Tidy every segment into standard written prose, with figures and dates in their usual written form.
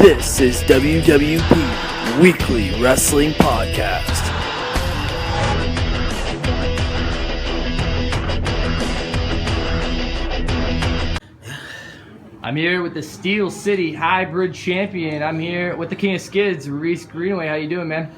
This is WWP Weekly Wrestling Podcast. I'm here with the Steel City Hybrid Champion. I'm here with the King of Skids, Rhys Greenaway. How you doing, man?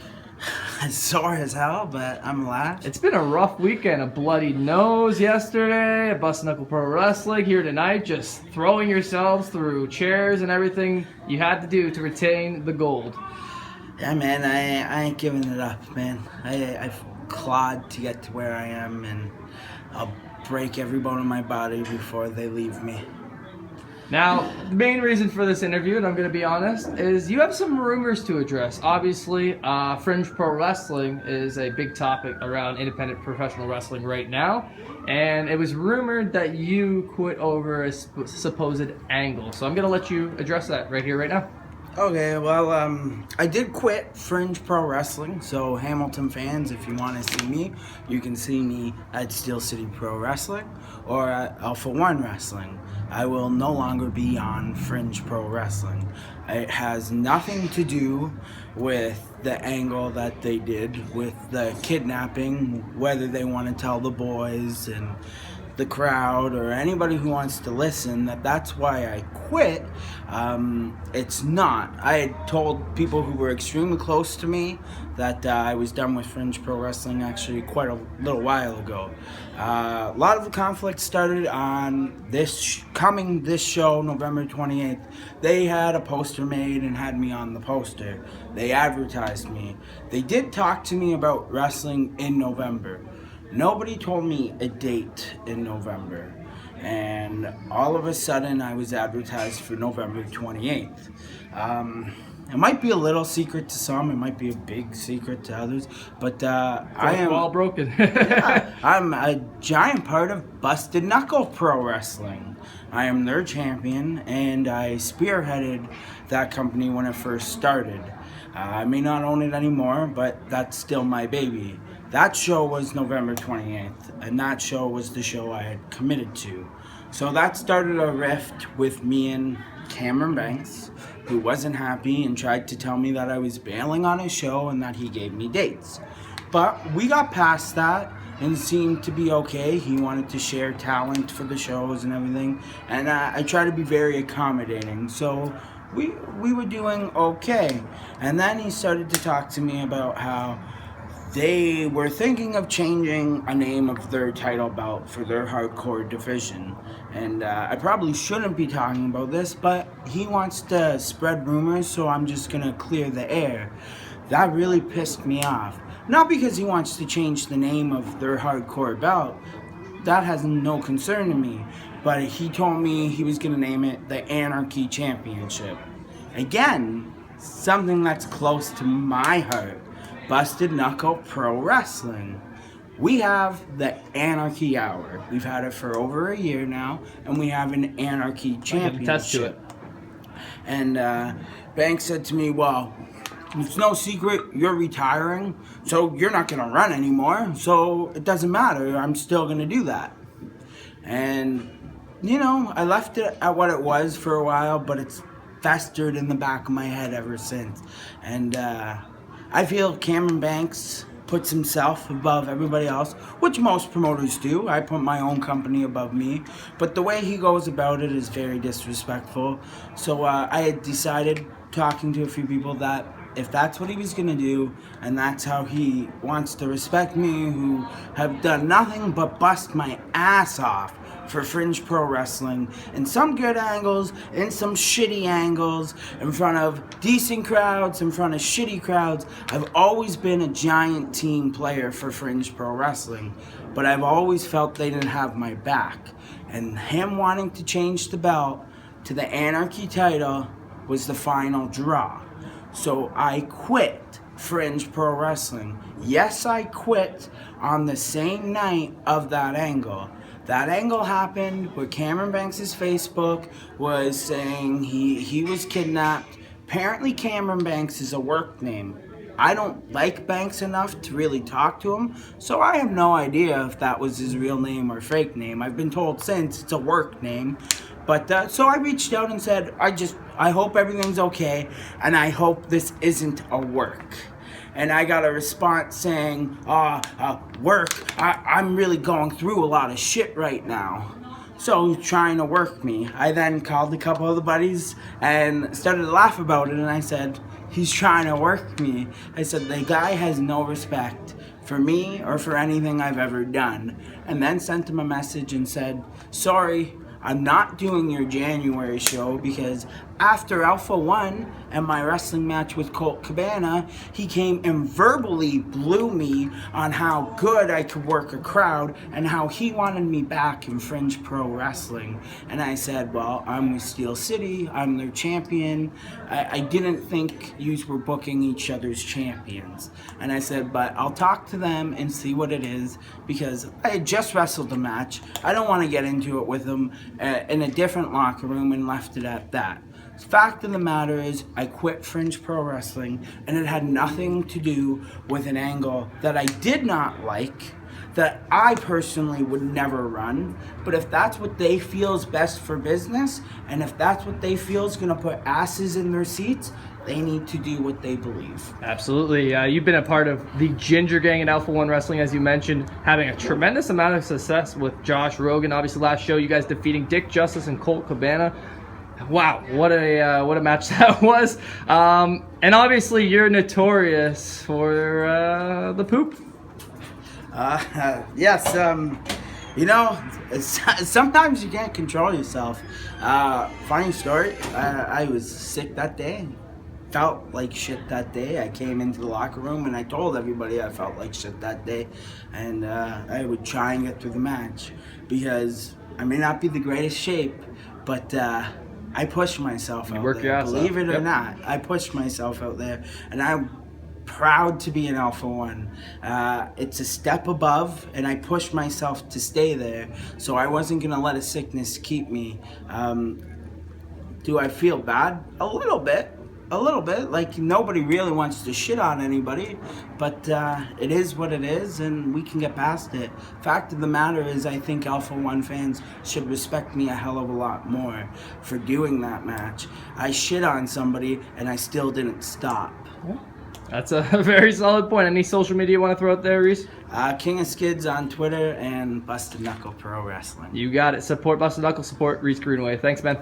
Sore as hell, but I'm alive. It's been a rough weekend. A bloody nose yesterday, a bust knuckle pro wrestling. Here tonight, just throwing yourselves through chairs and everything you had to do to retain the gold. Yeah, man, I ain't giving it up, man. I've clawed to get to where I am, and I'll break every bone in my body before they leave me. Now, the main reason for this interview, and I'm going to be honest, is you have some rumors to address. Obviously, Fringe Pro Wrestling is a big topic around independent professional wrestling right now, and it was rumored that you quit over a supposed angle. So I'm going to let you address that right here, right now. Okay, well, I did quit Fringe Pro Wrestling, so Hamilton fans, if you want to see me, you can see me at Steel City Pro Wrestling or at Alpha-1 Wrestling. I will no longer be on Fringe Pro Wrestling. It has nothing to do with the angle that they did with the kidnapping, whether they want to tell the boys and the crowd or anybody who wants to listen that that's why I quit. It's not. I had told people who were extremely close to me that I was done with Fringe Pro Wrestling actually quite a little while ago. A lot of the conflict started on this show, November 28th. They had a poster made and had me on the poster. They advertised me. They did talk to me about wrestling in November. Nobody told me a date in November, and all of a sudden I was advertised for November 28th. It might be a little secret to some, it might be a big secret to others, but I am all broken. I'm a giant part of Busted Knuckle Pro Wrestling. I am their champion, and I spearheaded that company when it first started. I may not own it anymore, but that's still my baby. That show was November 28th, and that show was the show I had committed to. So that started a rift with me and Cameron Banks, who wasn't happy and tried to tell me that I was bailing on his show and that he gave me dates. But we got past that and seemed to be okay. He wanted to share talent for the shows and everything, and I try to be very accommodating. So we were doing okay. And then he started to talk to me about how they were thinking of changing a name of their title belt for their hardcore division. And I probably shouldn't be talking about this, but he wants to spread rumors, so I'm just going to clear the air. That really pissed me off. Not because he wants to change the name of their hardcore belt. That has no concern to me. But he told me he was going to name it the Anarchy Championship. Again, something that's close to my heart. Busted Knuckle Pro Wrestling. We have the Anarchy Hour. We've had it for over a year now, and we have an Anarchy Championship. And Banks said to me, well, it's no secret you're retiring, so you're not going to run anymore, so it doesn't matter. I'm still going to do that. And, you know, I left it at what it was for a while, but it's festered in the back of my head ever since. And I feel Cameron Banks puts himself above everybody else, which most promoters do. I put my own company above me, but the way he goes about it is very disrespectful. So I had decided, talking to a few people, that if that's what he was going to do, and that's how he wants to respect me, who have done nothing but bust my ass off for Fringe Pro Wrestling, in some good angles, in some shitty angles, in front of decent crowds, in front of shitty crowds. I've always been a giant team player for Fringe Pro Wrestling, but I've always felt they didn't have my back. And him wanting to change the belt to the Anarchy title was the final draw. So I quit Fringe Pro Wrestling. Yes, I quit on the same night of that angle. That angle happened where Cameron Banks' Facebook was saying he was kidnapped. Apparently Cameron Banks is a work name. I don't like Banks enough to really talk to him, so I have no idea if that was his real name or fake name. I've been told since it's a work name, But so I reached out and said, I hope everything's okay, and I hope this isn't a work. And I got a response saying, work, I'm really going through a lot of shit right now. So trying to work me. I then called a couple of the buddies and started to laugh about it, and I said, he's trying to work me. I said, the guy has no respect for me or for anything I've ever done. And then sent him a message and said, sorry, I'm not doing your January show because after Alpha-1 and my wrestling match with Colt Cabana, he came and verbally blew me on how good I could work a crowd and how he wanted me back in Fringe Pro Wrestling. And I said, well, I'm with Steel City, I'm their champion. I didn't think yous were booking each other's champions. And I said, but I'll talk to them and see what it is because I had just wrestled a match. I don't want to get into it with them in a different locker room and left it at that. Fact of the matter is, I quit Fringe Pro Wrestling, and it had nothing to do with an angle that I did not like, that I personally would never run. But if that's what they feel is best for business, and if that's what they feel is going to put asses in their seats, they need to do what they believe. Absolutely. You've been a part of the Ginger Gang in Alpha-1 Wrestling, as you mentioned, having a tremendous amount of success with Josh Rogan. Obviously, last show, you guys defeating Dick Justice and Colt Cabana. Wow, what a match that was. And obviously, you're notorious for the poop. Yes, sometimes you can't control yourself. Funny story, I was sick that day. Felt like shit that day. I came into the locker room and I told everybody I felt like shit that day. And I would try and get through the match because I may not be the greatest shape, but I pushed myself out there. Believe it or not, I pushed myself out there, and I'm proud to be an Alpha-1. It's a step above, and I pushed myself to stay there, so I wasn't going to let a sickness keep me. Do I feel bad? A little bit. Like nobody really wants to shit on anybody, but it is what it is, and we can get past it. Fact of the matter is, I think Alpha-1 fans should respect me a hell of a lot more for doing that match. I shit on somebody, and I still didn't stop. That's a very solid point. Any social media you want to throw out there, Rhys? King of Skids on Twitter and Busted Knuckle Pro Wrestling. You got it. Support Busted Knuckle, support Rhys Greenaway. Thanks, man.